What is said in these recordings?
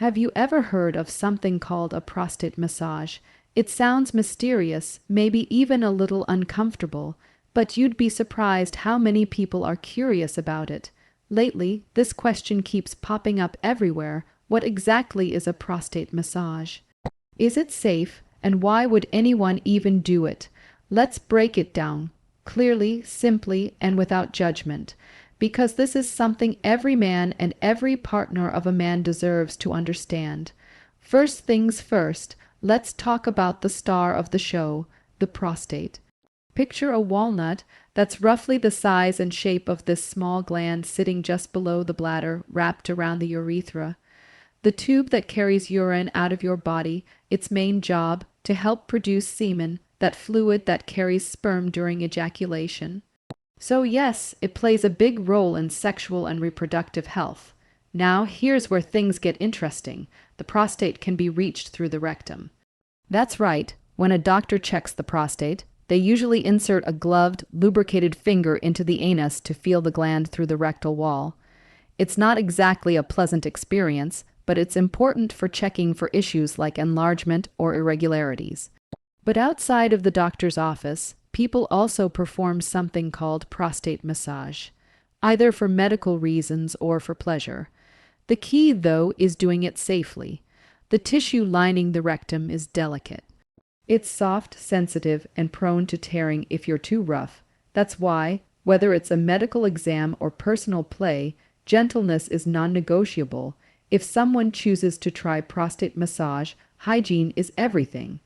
Have you ever heard of something called a prostate massage? It sounds mysterious, maybe even a little uncomfortable, but you'd be surprised how many people are curious about it. Lately, this question keeps popping up everywhere. What exactly is a prostate massage? Is it safe, and why would anyone even do it? Let's break it down, clearly, simply, and without judgment, because this is something every man and every partner of a man deserves to understand. First things first, let's talk about the star of the show, the prostate. Picture a walnut that's roughly the size and shape of this small gland sitting just below the bladder, wrapped around the urethra. The tube that carries urine out of your body, its main job, to help produce semen, that fluid that carries sperm during ejaculation. So yes, it plays a big role in sexual and reproductive health. Now here's where things get interesting. The prostate can be reached through the rectum. That's right. When a doctor checks the prostate, they usually insert a gloved, lubricated finger into the anus to feel the gland through the rectal wall. It's not exactly a pleasant experience, but it's important for checking for issues like enlargement or irregularities. But outside of the doctor's office, people also perform something called prostate massage, either for medical reasons or for pleasure. The key, though, is doing it safely. The tissue lining the rectum is delicate. It's soft, sensitive, and prone to tearing if you're too rough. That's why, whether it's a medical exam or personal play, gentleness is non-negotiable. If someone chooses to try prostate massage, hygiene is everything.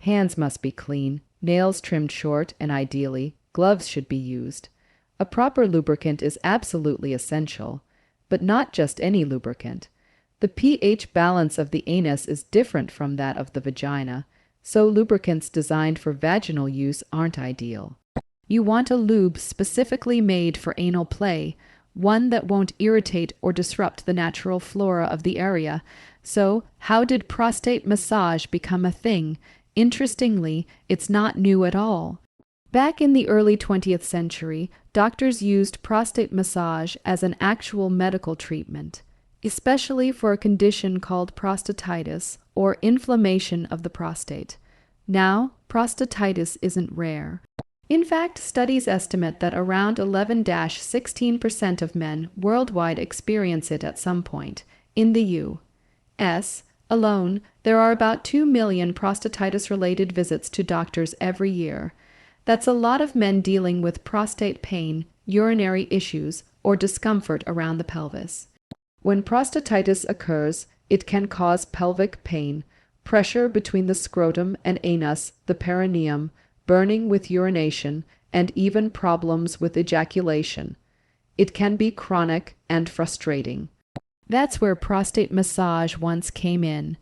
Hands must be clean, nails trimmed short, and ideally, gloves should be used. A proper lubricant is absolutely essential, but not just any lubricant. The pH balance of the anus is different from that of the vagina, so lubricants designed for vaginal use aren't ideal. You want a lube specifically made for anal play, one that won't irritate or disrupt the natural flora of the area. So, how did prostate massage become a thing? Interestingly, it's not new at all. Back in the early 20th century, doctors used prostate massage as an actual medical treatment, especially for a condition called prostatitis, or inflammation of the prostate. Now, prostatitis isn't rare. In fact, studies estimate that around 11–16% of men worldwide experience it at some point. In the U.S. alone, there are about 2 million prostatitis-related visits to doctors every year. That's a lot of men dealing with prostate pain, urinary issues, or discomfort around the pelvis. When prostatitis occurs, it can cause pelvic pain, pressure between the scrotum and anus, the perineum, burning with urination, and even problems with ejaculation. It can be chronic and frustrating. That's where prostate massage once came in.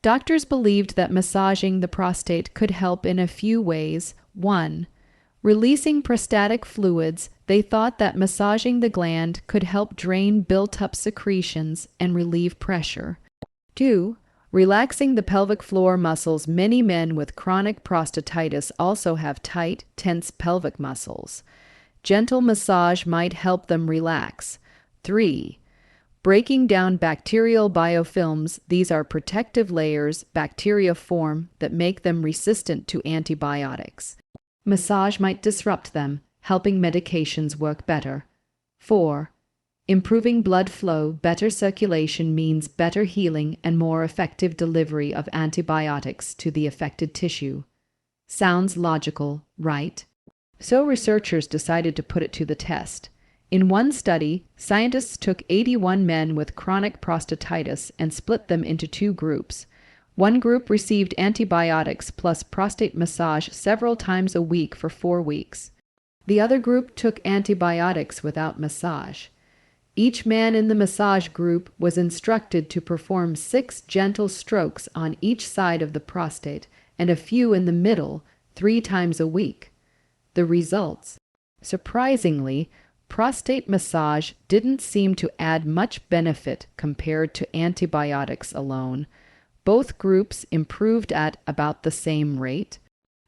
Doctors believed that massaging the prostate could help in a few ways. 1. Releasing prostatic fluids. They thought that massaging the gland could help drain built-up secretions and relieve pressure. 2. Relaxing the pelvic floor muscles. Many men with chronic prostatitis also have tight, tense pelvic muscles. Gentle massage might help them relax. 3. Breaking down bacterial biofilms. These are protective layers bacteria form that make them resistant to antibiotics. Massage might disrupt them, helping medications work better. 4. Improving blood flow. Better circulation means better healing and more effective delivery of antibiotics to the affected tissue. Sounds logical, right? So researchers decided to put it to the test. In one study, scientists took 81 men with chronic prostatitis and split them into two groups. One group received antibiotics plus prostate massage several times a week for 4 weeks. The other group took antibiotics without massage. Each man in the massage group was instructed to perform 6 gentle strokes on each side of the prostate and a few in the middle 3 times a week. The results? Surprisingly, prostate massage didn't seem to add much benefit compared to antibiotics alone. Both groups improved at about the same rate.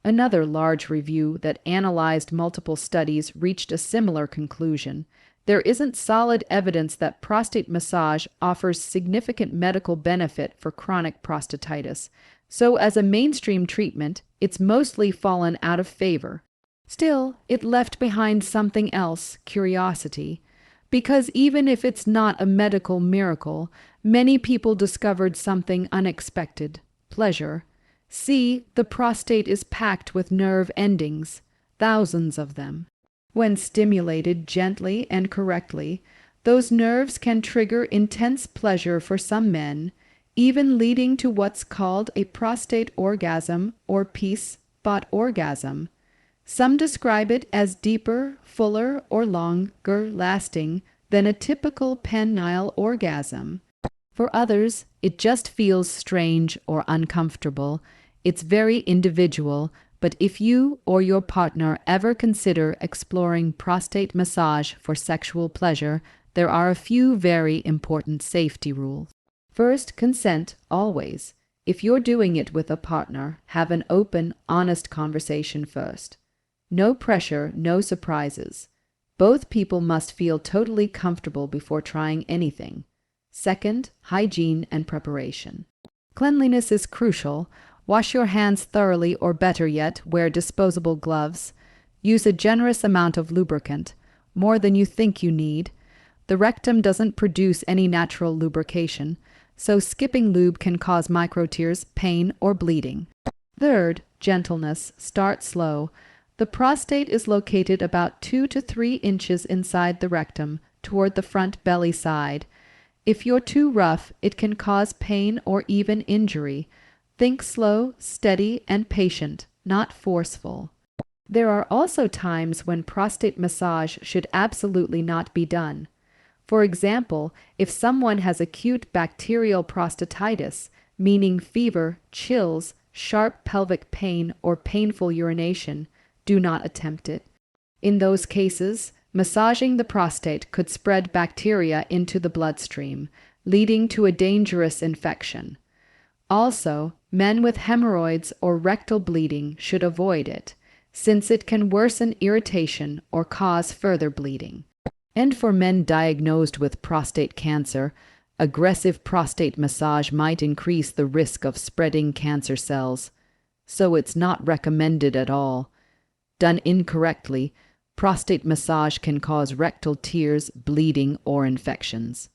Another large review that analyzed multiple studies reached a similar conclusion. There isn't solid evidence that prostate massage offers significant medical benefit for chronic prostatitis, so as a mainstream treatment, it's mostly fallen out of favor. Still, it left behind something else, curiosity. Because even if it's not a medical miracle, many people discovered something unexpected: pleasure. See, the prostate is packed with nerve endings, thousands of them. When stimulated gently and correctly, those nerves can trigger intense pleasure for some men, even leading to what's called a prostate orgasm or peace spot orgasm. Some describe it as deeper, fuller, or longer lasting than a typical penile orgasm. For others, it just feels strange or uncomfortable. It's very individual, but if you or your partner ever consider exploring prostate massage for sexual pleasure, there are a few very important safety rules. First, consent always. If you're doing it with a partner, have an open, honest conversation first. No pressure, no surprises. Both people must feel totally comfortable before trying anything. Second, hygiene and preparation. Cleanliness is crucial. Wash your hands thoroughly, or better yet, wear disposable gloves. Use a generous amount of lubricant, more than you think you need. The rectum doesn't produce any natural lubrication, so skipping lube can cause microtears, pain, or bleeding. Third, gentleness. Start slow. The prostate is located about 2 to 3 inches inside the rectum, toward the front belly side. If you're too rough, it can cause pain or even injury. Think slow, steady, and patient, not forceful. There are also times when prostate massage should absolutely not be done. For example, if someone has acute bacterial prostatitis, meaning fever, chills, sharp pelvic pain, or painful urination, do not attempt it. In those cases, massaging the prostate could spread bacteria into the bloodstream, leading to a dangerous infection. Also, men with hemorrhoids or rectal bleeding should avoid it, since it can worsen irritation or cause further bleeding. And for men diagnosed with prostate cancer, aggressive prostate massage might increase the risk of spreading cancer cells, so it's not recommended at all. Done incorrectly, prostate massage can cause rectal tears, bleeding, or infections.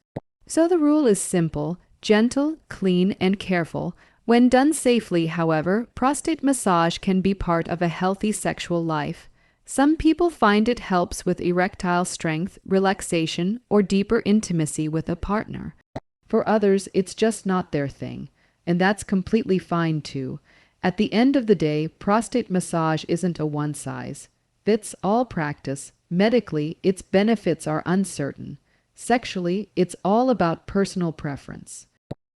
So the rule is simple: gentle, clean, and careful. When done safely, however, prostate massage can be part of a healthy sexual life. Some people find it helps with erectile strength, relaxation, or deeper intimacy with a partner. For others, it's just not their thing, and that's completely fine too. At the end of the day, prostate massage isn't a one-size-fits-all practice. Medically, its benefits are uncertain. Sexually, it's all about personal preference.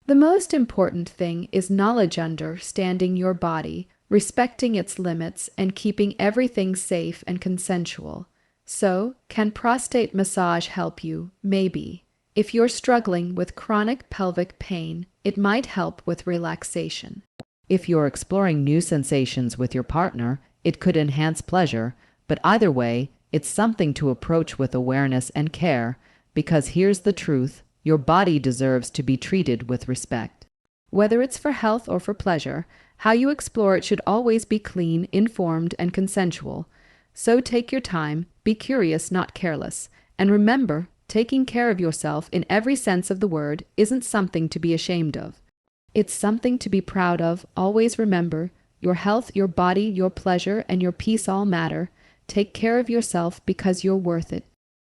The most important thing is knowledge, understanding your body, respecting its limits, and keeping everything safe and consensual. So, can prostate massage help you? Maybe. If you're struggling with chronic pelvic pain, it might help with relaxation. If you're exploring new sensations with your partner, it could enhance pleasure, but either way, it's something to approach with awareness and care, because here's the truth: your body deserves to be treated with respect. Whether it's for health or for pleasure, how you explore it should always be clean, informed, and consensual. So take your time, be curious, not careless, and remember, taking care of yourself in every sense of the word isn't something to be ashamed of. It's something to be proud of. Always remember, your health, your body, your pleasure, and your peace all matter. Take care of yourself because you're worth it.